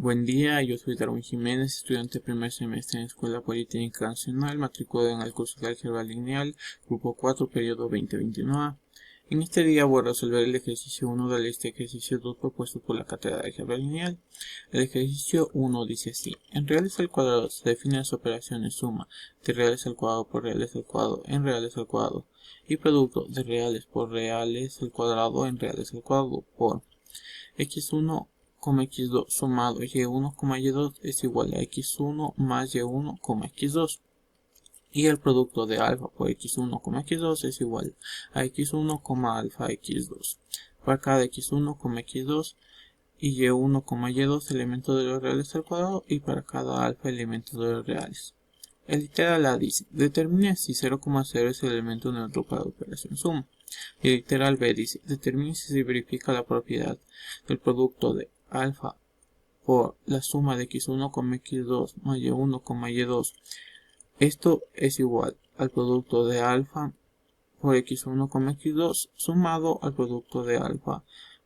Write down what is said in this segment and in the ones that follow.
Buen día, yo soy Darwin Jiménez, estudiante de primer semestre en Escuela Politécnica Nacional, matriculado en el curso de Álgebra Lineal, Grupo 4, periodo 2021A. En este día voy a resolver el ejercicio 1 de la lista de ejercicios 2 propuesto por la Cátedra de Álgebra Lineal. El ejercicio 1 dice así: en reales al cuadrado se definen las operaciones suma de reales al cuadrado por reales al cuadrado en reales al cuadrado y producto de reales por reales al cuadrado en reales al cuadrado por x1, x2 sumado y1, y2 es igual a x1 más y1, x2. Y el producto de alfa por x1, x2 es igual a x1, alfa x2. Para cada x1, x2 y y1, y2 elementos de los reales al cuadrado y para cada alfa elementos de los reales. El literal A dice: determine si 0,0 es el elemento neutro para la operación suma. Y el literal B dice: determine si se verifica la propiedad del producto de alfa por la suma de x1, x2 más y1, y2. Esto es igual al producto de alfa por x1, x2 sumado al producto de alfa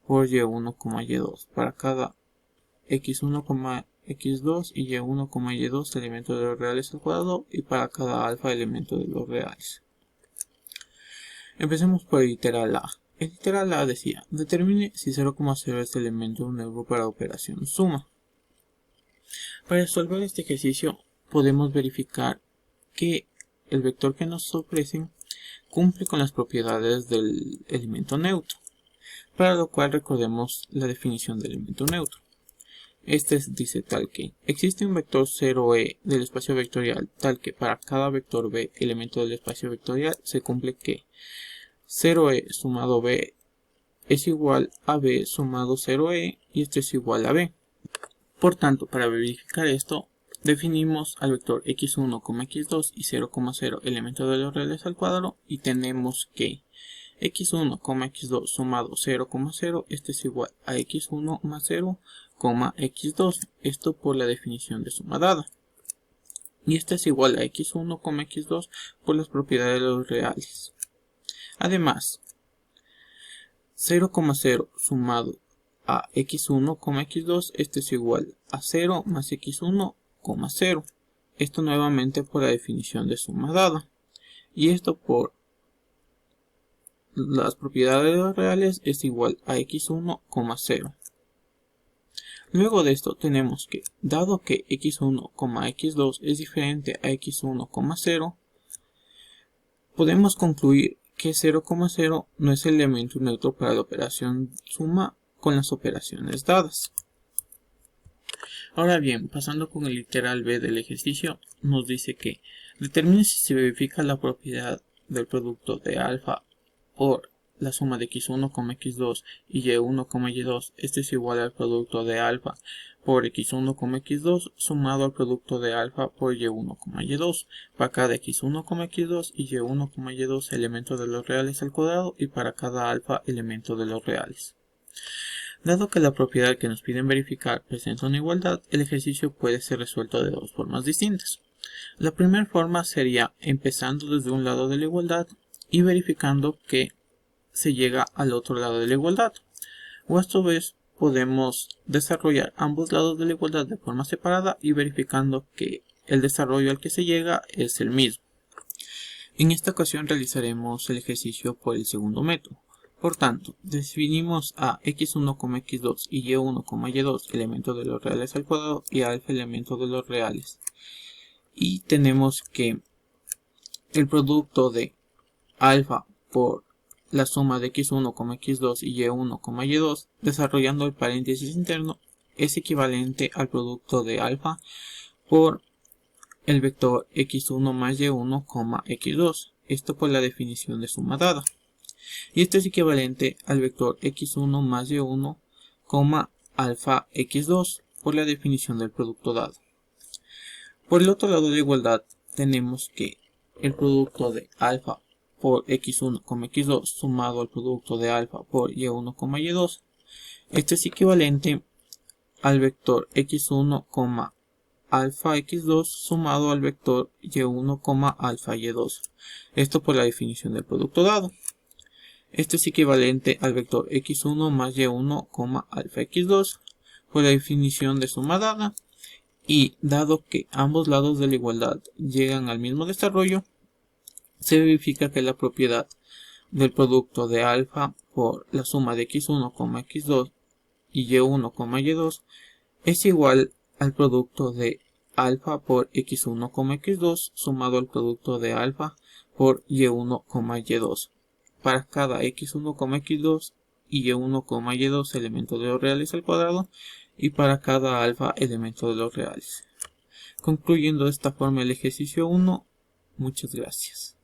por y1, y2 para cada x1, x2 y y1, y2 elementos de los reales al cuadrado y para cada alfa elemento de los reales. Empecemos por el literal A. El literal A decía: determine si 0,0 es el elemento de un neutro para la operación suma. Para resolver este ejercicio podemos verificar que el vector que nos ofrecen cumple con las propiedades del elemento neutro, para lo cual recordemos la definición del elemento neutro. Este dice tal que existe un vector 0e del espacio vectorial tal que para cada vector b elemento del espacio vectorial se cumple que 0e sumado b es igual a b sumado 0e y esto es igual a b. Por tanto, para verificar esto, definimos al vector x1, x2 y 0,0 elementos de los reales al cuadrado y tenemos que x1, x2 sumado 0,0 este es igual a x1 más 0, x2, esto por la definición de suma dada. Y este es igual a x1, x2 por las propiedades de los reales. Además, 0,0 sumado a x1, x2, este es igual a 0 más x1, 0. Esto nuevamente por la definición de suma dada. Y esto por las propiedades de los reales es igual a x1, 0. Luego de esto tenemos que, dado que x1, x2 es diferente a x1, 0, podemos concluir que 0,0 no es el elemento neutro para la operación suma con las operaciones dadas. Ahora bien, pasando con el literal B del ejercicio, nos dice que determine si se verifica la propiedad del producto de alfa por la suma de x1, x2 y y1, y2. Este es igual al producto de alfa por x1, x2 sumado al producto de alfa por y1, y2 para cada x1, x2 y y1, y2 elementos de los reales al cuadrado y para cada alfa elemento de los reales. Dado que la propiedad que nos piden verificar presenta una igualdad, el ejercicio puede ser resuelto de dos formas distintas. La primera forma sería empezando desde un lado de la igualdad y verificando que se llega al otro lado de la igualdad. O a su vez podemos desarrollar ambos lados de la igualdad de forma separada y verificando que el desarrollo al que se llega es el mismo. En esta ocasión realizaremos el ejercicio por el segundo método. Por tanto, definimos a x1, x2 y y1, y2 elementos de los reales al cuadrado y alfa elementos de los reales. Y tenemos que el producto de alfa por la suma de x1, x2 y y1, y2, desarrollando el paréntesis interno, es equivalente al producto de alfa por el vector x1 más y1, x2. Esto por la definición de suma dada. Y esto es equivalente al vector x1 más y1, alfa x2 por la definición del producto dado. Por el otro lado de la igualdad tenemos que el producto de alfa por x1, x2 sumado al producto de alfa por y1, y2. Esto es equivalente al vector x1, alfa x2 sumado al vector y1, alfa y2. Esto por la definición del producto dado. Esto es equivalente al vector x1 más y1, alfa x2 por la definición de suma dada, y dado que ambos lados de la igualdad llegan al mismo desarrollo, se verifica que la propiedad del producto de alfa por la suma de x1, x2 y y1, y2 es igual al producto de alfa por x1, x2 sumado al producto de alfa por y1, y2 para cada x1, x2 y y1, y2 elementos de los reales al cuadrado, y para cada alfa elemento de los reales. Concluyendo de esta forma el ejercicio 1, muchas gracias.